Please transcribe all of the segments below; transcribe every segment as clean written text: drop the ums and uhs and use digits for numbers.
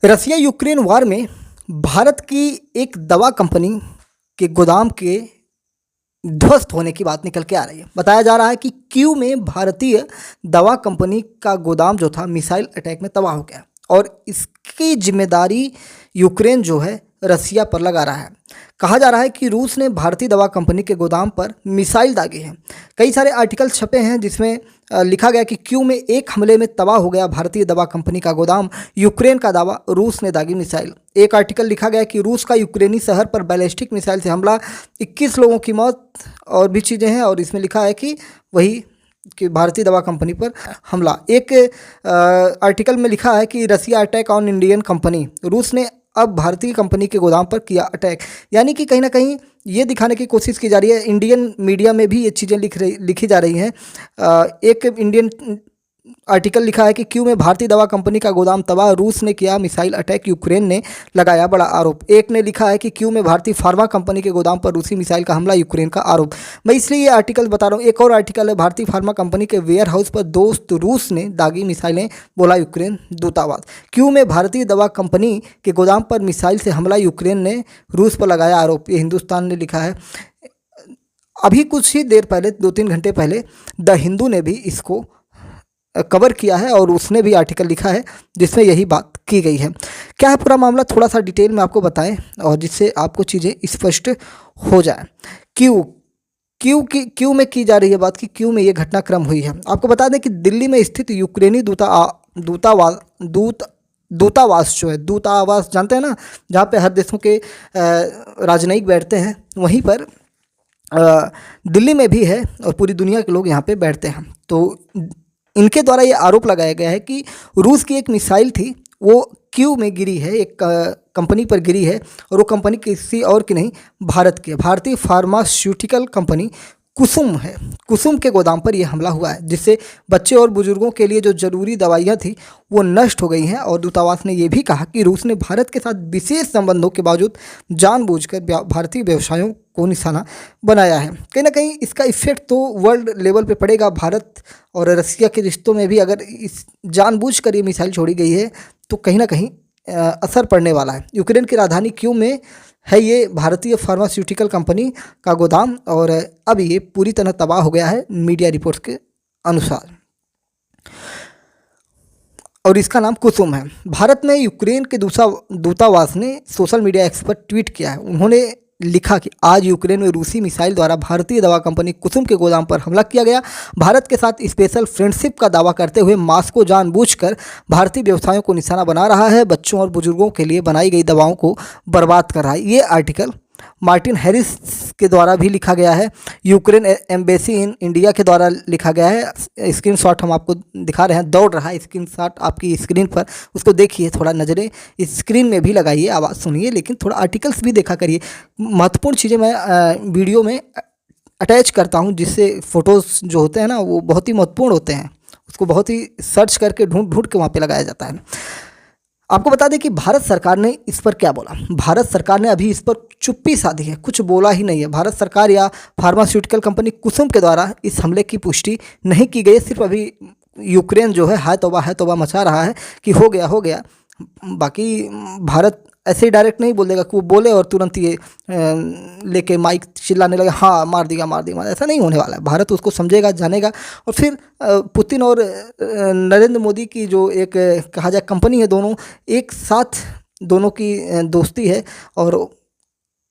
Russia Ukraine वार में भारत की एक दवा कंपनी के गोदाम के ध्वस्त होने की बात निकल के आ रही है। बताया जा रहा है कि कीव में भारतीय दवा कंपनी का गोदाम जो था मिसाइल अटैक में तबाह हो गया और इसकी जिम्मेदारी यूक्रेन जो है रसिया पर लगा रहा है। कहा जा रहा है कि रूस ने भारतीय दवा कंपनी के गोदाम पर मिसाइल दागे हैं। कई सारे आर्टिकल छपे हैं जिसमें लिखा गया कि क्यू में एक हमले में तबाह हो गया भारतीय दवा कंपनी का गोदाम, यूक्रेन का दावा, रूस ने दागी मिसाइल। एक आर्टिकल लिखा गया कि रूस का यूक्रेनी शहर पर बैलिस्टिक मिसाइल से हमला, 21 लोगों की मौत और भी चीज़ें हैं। और इसमें लिखा है कि वही कि भारतीय दवा कंपनी पर हमला। एक आर्टिकल में लिखा है कि रसिया अटैक ऑन इंडियन कंपनी, रूस ने अब भारतीय कंपनी के गोदाम पर किया अटैक। यानी कि कहीं ना कहीं ये दिखाने की कोशिश की जा रही है, इंडियन मीडिया में भी ये चीज़ें लिखी जा रही हैं। एक इंडियन आर्टिकल लिखा है कि क्यू में भारतीय दवा कंपनी का गोदाम तबाह, रूस ने किया मिसाइल अटैक, यूक्रेन ने लगाया बड़ा आरोप। एक ने लिखा है कि क्यू में भारतीय फार्मा कंपनी के गोदाम पर रूसी मिसाइल का हमला, यूक्रेन का आरोप। मैं इसलिए ये आर्टिकल बता रहा हूँ। एक और आर्टिकल है, भारतीय फार्मा कंपनी के वेयर हाउस पर दोस्त रूस ने दागी मिसाइलें, बोला यूक्रेन दूतावास। क्यू में भारतीय दवा कंपनी के गोदाम पर मिसाइल से हमला, यूक्रेन ने रूस पर लगाया आरोप। ये हिंदुस्तान ने लिखा है। अभी कुछ ही देर पहले, 2-3 घंटे पहले द हिंदू ने भी इसको कवर किया है और उसने भी आर्टिकल लिखा है जिसमें यही बात की गई है। क्या है पूरा मामला, थोड़ा सा डिटेल में आपको बताएं और जिससे आपको चीज़ें स्पष्ट हो जाए। क्यू में की जा रही है बात कि क्यू में ये घटनाक्रम हुई है। आपको बता दें कि दिल्ली में स्थित यूक्रेनी दूतावास जो है, दूतावास जानते हैं ना, जहाँ पे हर देशों के राजनयिक बैठते हैं, वहीं पर दिल्ली में भी है और पूरी दुनिया के लोग यहाँ पे बैठते हैं। तो इनके द्वारा ये आरोप लगाया गया है कि रूस की एक मिसाइल थी, वो क्यू में गिरी है, एक कंपनी पर गिरी है और वो कंपनी किसी और की नहीं, भारत की है। भारतीय फार्मास्यूटिकल कंपनी कुसुम है, कुसुम के गोदाम पर यह हमला हुआ है, जिससे बच्चे और बुजुर्गों के लिए जो जरूरी दवाइयाँ थी वो नष्ट हो गई हैं। और दूतावास ने यह भी कहा कि रूस ने भारत के साथ विशेष संबंधों के बावजूद जानबूझकर भारतीय व्यवसायों को निशाना बनाया है। कहीं ना कहीं इसका इफेक्ट तो वर्ल्ड लेवल पे पड़ेगा। भारत और रसिया के रिश्तों में भी अगर इस जानबूझकर ये मिसाइल छोड़ी गई है तो कहीं ना कहीं असर पड़ने वाला है। यूक्रेन की राजधानी क्यू में है ये भारतीय फार्मास्यूटिकल कंपनी का गोदाम और अब ये पूरी तरह तबाह हो गया है मीडिया रिपोर्ट्स के अनुसार। और इसका नाम कुसुम है। भारत में यूक्रेन के दूतावास ने सोशल मीडिया एक्स पर ट्वीट किया है। उन्होंने लिखा कि आज यूक्रेन में रूसी मिसाइल द्वारा भारतीय दवा कंपनी कुसुम के गोदाम पर हमला किया गया। भारत के साथ स्पेशल फ्रेंडशिप का दावा करते हुए मॉस्को जानबूझकर भारतीय व्यवसायों को निशाना बना रहा है, बच्चों और बुजुर्गों के लिए बनाई गई दवाओं को बर्बाद कर रहा है। ये आर्टिकल मार्टिन हैरिस के द्वारा भी लिखा गया है। यूक्रेन एम्बेसी इन इंडिया के द्वारा लिखा गया है। स्क्रीनशॉट हम आपको दिखा रहे हैं, दौड़ रहा है स्क्रीनशॉट आपकी स्क्रीन पर, उसको देखिए, थोड़ा नज़रें स्क्रीन में भी लगाइए, आवाज़ सुनिए, लेकिन थोड़ा आर्टिकल्स भी देखा करिए। महत्वपूर्ण चीज़ें मैं वीडियो में अटैच करता हूँ, जिससे फ़ोटोज़ जो होते हैं ना वो बहुत ही महत्वपूर्ण होते हैं, उसको बहुत ही सर्च करके ढूंढ के वहाँ पर लगाया जाता है। आपको बता दें कि भारत सरकार ने इस पर क्या बोला। भारत सरकार ने अभी इस पर चुप्पी साधी है, कुछ बोला ही नहीं है। भारत सरकार या फार्मास्यूटिकल कंपनी कुसुम के द्वारा इस हमले की पुष्टि नहीं की गई। सिर्फ अभी यूक्रेन जो है हाय तौबा मचा रहा है कि हो गया। बाकी भारत ऐसे ही डायरेक्ट नहीं बोल देगा कि वो बोले और तुरंत ये लेके माइक चिल्लाने लगे, हाँ मार दिया। ऐसा नहीं होने वाला है। भारत उसको समझेगा, जानेगा और फिर पुतिन और नरेंद्र मोदी की जो एक कहा जाए कंपनी है, दोनों एक साथ, दोनों की दोस्ती है और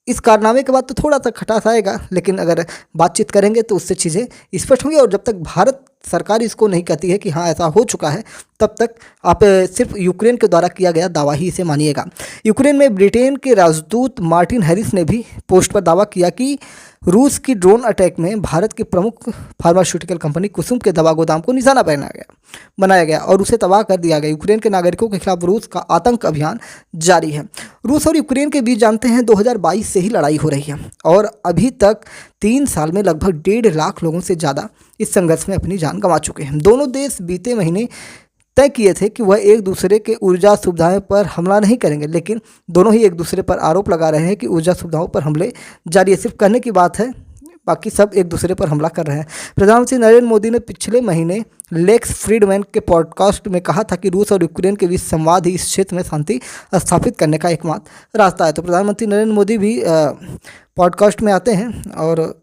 इस कारनामे के बाद तो थोड़ा सा खटास आएगा, लेकिन अगर बातचीत करेंगे तो उससे चीज़ें स्पष्ट होंगी। और जब तक भारत सरकार इसको नहीं कहती है कि हाँ ऐसा हो चुका है, तब तक आप सिर्फ यूक्रेन के द्वारा किया गया दावा ही इसे मानिएगा। यूक्रेन में ब्रिटेन के राजदूत मार्टिन हैरिस ने भी पोस्ट पर दावा किया कि रूस की ड्रोन अटैक में भारत की प्रमुख फार्मास्यूटिकल कंपनी कुसुम के दवा गोदाम को निशाना बनाया गया और उसे तबाह कर दिया गया। यूक्रेन के नागरिकों के खिलाफ रूस का आतंक अभियान जारी है। रूस और यूक्रेन के बीच जानते हैं 2022 से ही लड़ाई हो रही है और अभी तक 3 साल में लगभग 1.5 लाख लोगों से ज़्यादा इस संघर्ष में अपनी जान गंवा चुके हैं। दोनों देश बीते महीने तय किए थे कि वह एक दूसरे के ऊर्जा सुविधाओं पर हमला नहीं करेंगे, लेकिन दोनों ही एक दूसरे पर आरोप लगा रहे हैं कि ऊर्जा सुविधाओं पर हमले जारी है। सिर्फ कहने की बात है, बाकी सब एक दूसरे पर हमला कर रहे हैं। प्रधानमंत्री नरेंद्र मोदी ने पिछले महीने लेक्स फ्रीडमैन के पॉडकास्ट में कहा था कि रूस और यूक्रेन के बीच संवाद ही इस क्षेत्र में शांति स्थापित करने का एकमात्र रास्ता है। तो प्रधानमंत्री नरेंद्र मोदी भी पॉडकास्ट में आते हैं और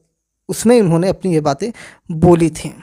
उसमें उन्होंने अपनी ये बातें बोली थी।